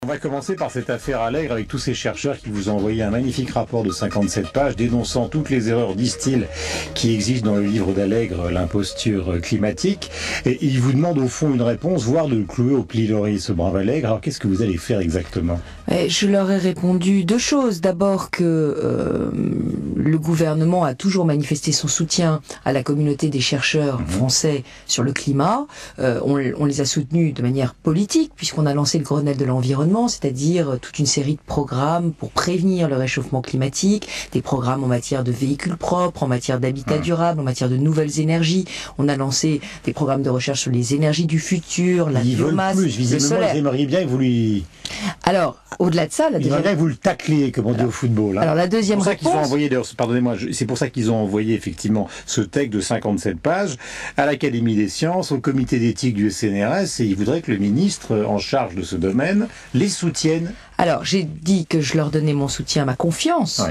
On va commencer par cette affaire Allègre avec tous ces chercheurs qui vous ont envoyé un magnifique rapport de 57 pages dénonçant toutes les erreurs, disent-ils, qui existent dans le livre d'Allègre, l'imposture climatique. Et ils vous demandent au fond une réponse, voire de le clouer au pilori, ce brave Allègre. Alors qu'est-ce que vous allez faire exactement ? Je leur ai répondu deux choses. D'abord que le gouvernement a toujours manifesté son soutien à la communauté des chercheurs français sur le climat. On les a soutenus de manière politique puisqu'on a lancé le Grenelle de l'environnement, c'est-à-dire toute une série de programmes pour prévenir le réchauffement climatique, des programmes en matière de véhicules propres, en matière d'habitat durable, en matière de nouvelles énergies. On a lancé des programmes de recherche sur les énergies du futur, la biomasse, le solaire. Vous aimeriez bien que vous lui... Alors, au-delà de ça, la deuxième... que vous le tacliez, comme on dit au football. Hein. Alors, la deuxième réponse... C'est pour ça qu'ils ont envoyé effectivement ce texte de 57 pages à l'Académie des sciences, au comité d'éthique du CNRS, et ils voudraient que le ministre en charge de ce domaine les soutienne. Alors, j'ai dit que je leur donnais mon soutien, ma confiance,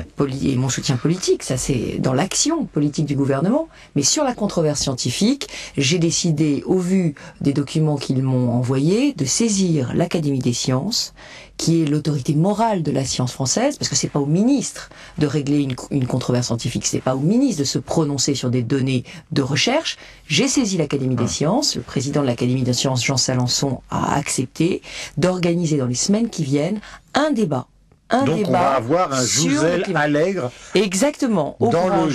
et mon soutien politique, ça c'est dans l'action politique du gouvernement, mais sur la controverse scientifique, j'ai décidé, au vu des documents qu'ils m'ont envoyés, de saisir l'Académie des sciences, qui est l'autorité morale de la science française, parce que c'est pas au ministre de régler une controverse scientifique, c'est pas au ministre de se prononcer sur des données de recherche. J'ai saisi l'Académie des sciences, le président de l'Académie des sciences, Jean Salençon, a accepté d'organiser dans les semaines qui viennent un débat. Donc on va avoir un Jouzel Allègre. Exactement, au grand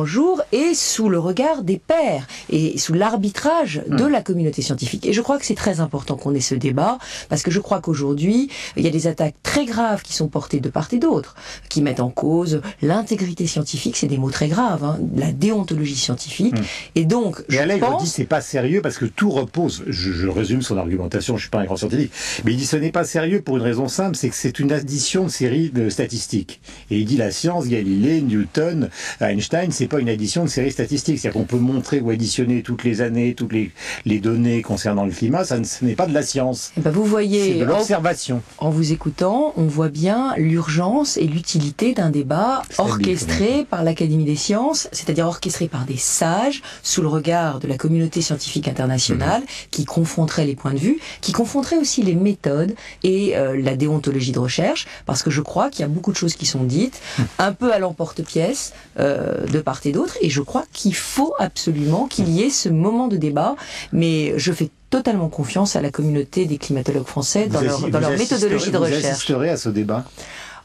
jour et sous le regard des pairs et sous l'arbitrage de la communauté scientifique. Et je crois que c'est très important qu'on ait ce débat parce que je crois qu'aujourd'hui, il y a des attaques très graves qui sont portées de part et d'autre, qui mettent en cause l'intégrité scientifique, c'est des mots très graves, hein, la déontologie scientifique. Et donc, Allègre dit c'est pas sérieux parce que tout repose, je résume son argumentation, je suis pas un grand scientifique, mais il dit ce n'est pas sérieux pour une raison simple, c'est que c'est une addition de séries de statistiques. Et il dit la science, Galilée, Newton, Einstein, c'est pas une addition de séries statistiques. C'est-à-dire qu'on peut montrer ou additionner toutes les années, toutes les données concernant le climat, ce n'est pas de la science. Et ben vous voyez, c'est de l'observation. En vous écoutant, on voit bien l'urgence et l'utilité d'un débat orchestré par l'Académie des sciences, c'est-à-dire orchestré par des sages, sous le regard de la communauté scientifique internationale, qui confronterait les points de vue, qui confronterait aussi les méthodes et la déontologie de recherche, parce que je crois qu'il y a beaucoup de choses qui sont dites, un peu à l'emporte-pièce, de part et d'autre, et je crois qu'il faut absolument qu'il y ait ce moment de débat, mais je fais totalement confiance à la communauté des climatologues français dans leur méthodologie de recherche. Vous assisterez à ce débat ?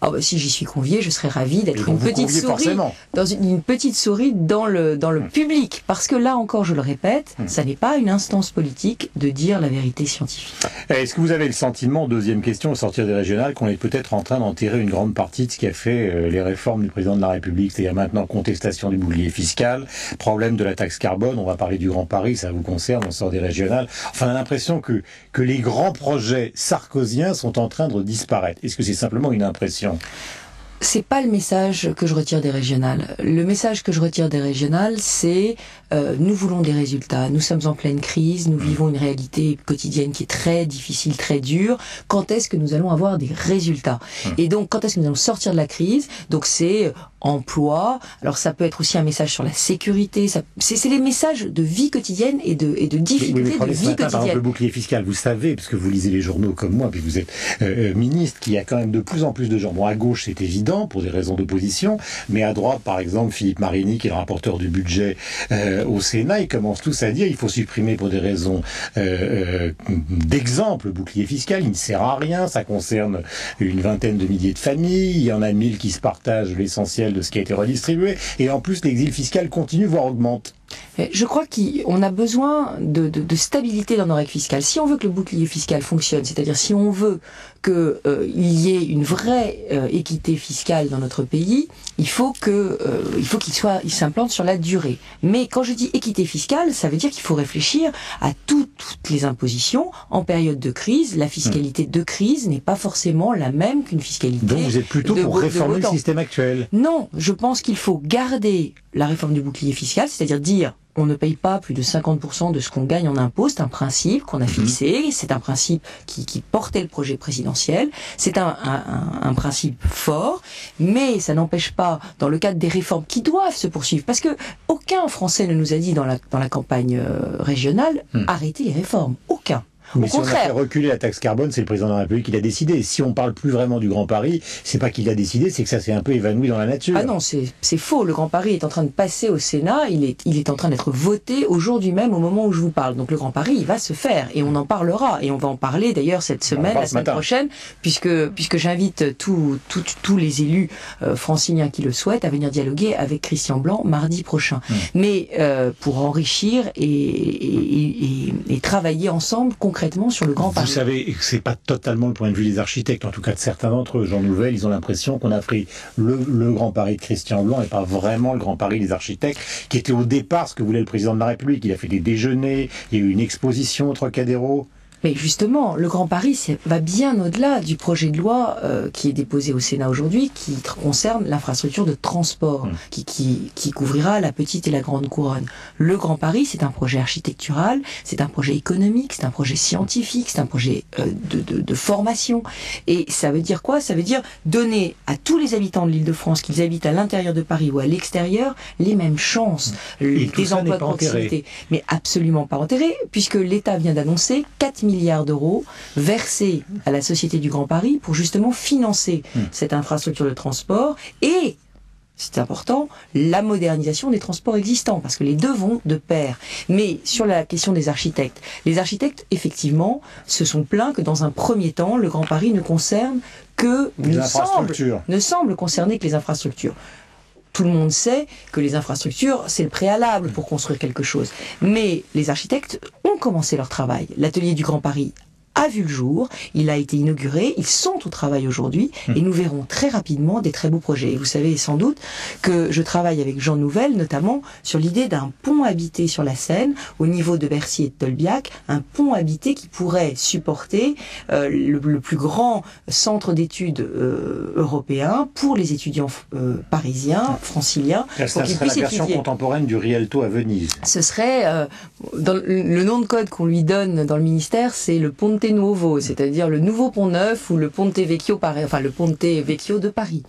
Ah bah, si j'y suis conviée, je serais ravie d'être une petite souris, une petite souris dans le public. Parce que là encore, je le répète, ça n'est pas une instance politique de dire la vérité scientifique. Est-ce que vous avez le sentiment, deuxième question, au sortir des régionales, qu'on est peut-être en train d'enterrer une grande partie de ce qui a fait les réformes du président de la République, c'est-à-dire maintenant contestation du bouclier fiscal, problème de la taxe carbone, on va parler du Grand Paris, ça vous concerne, on sort des régionales. Enfin, on a l'impression que les grands projets sarkoziens sont en train de disparaître. Est-ce que c'est simplement une impression ? C'est pas le message que je retire des régionales. Le message que je retire des régionales, c'est nous voulons des résultats. Nous sommes en pleine crise, nous vivons une réalité quotidienne qui est très difficile, très dure. Quand est-ce que nous allons avoir des résultats ? Et donc, quand est-ce que nous allons sortir de la crise ? Donc, c'est emploi. Alors, ça peut être aussi un message sur la sécurité. C'est les messages de vie quotidienne et de difficultés de vie quotidienne. Par exemple, le bouclier fiscal, vous savez, parce que vous lisez les journaux comme moi, puis vous êtes ministre, qu'il y a quand même de plus en plus de gens. Bon, à gauche, c'est évident, pour des raisons d'opposition, mais à droite, par exemple, Philippe Marini, qui est le rapporteur du budget au Sénat, ils commencent tous à dire qu'il faut supprimer pour des raisons d'exemple le bouclier fiscal, il ne sert à rien, ça concerne une vingtaine de milliers de familles, il y en a 1000 qui se partagent l'essentiel de ce qui a été redistribué, et en plus l'exil fiscal continue, voire augmente. Je crois qu'on a besoin de stabilité dans nos règles fiscales. Si on veut que le bouclier fiscal fonctionne, c'est-à-dire si on veut qu'il y ait une vraie équité fiscale dans notre pays, il faut qu'il s'implante sur la durée. Mais quand je dis équité fiscale, ça veut dire qu'il faut réfléchir à toutes les impositions en période de crise. La fiscalité de crise n'est pas forcément la même qu'une fiscalité. Donc vous êtes plutôt pour réformer le système actuel ? Non, je pense qu'il faut garder la réforme du bouclier fiscal, c'est-à-dire dire on ne paye pas plus de 50% de ce qu'on gagne en impôts, c'est un principe qu'on a fixé, c'est un principe qui portait le projet présidentiel, c'est un principe fort, mais ça n'empêche pas, dans le cadre des réformes qui doivent se poursuivre, parce que aucun Français ne nous a dit dans la campagne régionale, arrêtez les réformes, aucun. Mais Au si contraire, on a fait reculer la taxe carbone, c'est le président de la République qui l'a décidé. Si on parle plus vraiment du Grand Paris, c'est pas qu'il l'a décidé, c'est que ça s'est un peu évanoui dans la nature. Ah non, c'est faux. Le Grand Paris est en train de passer au Sénat. Il est en train d'être voté aujourd'hui même au moment où je vous parle. Donc le Grand Paris, il va se faire et on en parlera. Et on va en parler d'ailleurs cette semaine, la semaine prochaine, puisque j'invite tous les élus franciliens qui le souhaitent à venir dialoguer avec Christian Blanc mardi prochain. Mais pour enrichir et travailler ensemble concrètement sur le Grand Paris. Vous savez, c'est pas totalement le point de vue des architectes, en tout cas de certains d'entre eux. Jean Nouvel, ils ont l'impression qu'on a pris le Grand Paris de Christian Blanc et pas vraiment le Grand Paris des architectes, qui était au départ ce que voulait le président de la République. Il a fait des déjeuners, il y a eu une exposition au Trocadéro. Mais justement, le Grand Paris va bien au-delà du projet de loi qui est déposé au Sénat aujourd'hui, qui concerne l'infrastructure de transport, qui couvrira la petite et la grande couronne. Le Grand Paris, c'est un projet architectural, c'est un projet économique, c'est un projet scientifique, c'est un projet de formation. Et ça veut dire quoi? Ça veut dire donner à tous les habitants de l'Île-de-France, qu'ils habitent à l'intérieur de Paris ou à l'extérieur, les mêmes chances, des emplois de proximité. Mais absolument pas enterrés, puisque l'État vient d'annoncer 4 milliards d'euros versés à la Société du Grand Paris pour justement financer cette infrastructure de transport et, c'est important, la modernisation des transports existants, parce que les deux vont de pair. Mais sur la question des architectes, les architectes, effectivement, se sont plaints que dans un premier temps, le Grand Paris ne concerne que, ne semble concerner que les infrastructures. Tout le monde sait que les infrastructures, c'est le préalable pour construire quelque chose. Mais les architectes ont commencé leur travail. L'atelier du Grand Paris a vu le jour, il a été inauguré, ils sont au travail aujourd'hui et nous verrons très rapidement des très beaux projets. Et vous savez sans doute que je travaille avec Jean Nouvel notamment sur l'idée d'un pont habité sur la Seine au niveau de Bercy et de Tolbiac, un pont habité qui pourrait supporter le plus grand centre d'études européen pour les étudiants parisiens, franciliens. Ça serait la version contemporaine du Rialto à Venise. Ce serait, le nom de code qu'on lui donne dans le ministère, c'est le Ponte Nuovo, c'est-à-dire le nouveau pont neuf ou le Ponte Vecchio, enfin le Ponte Vecchio de Paris.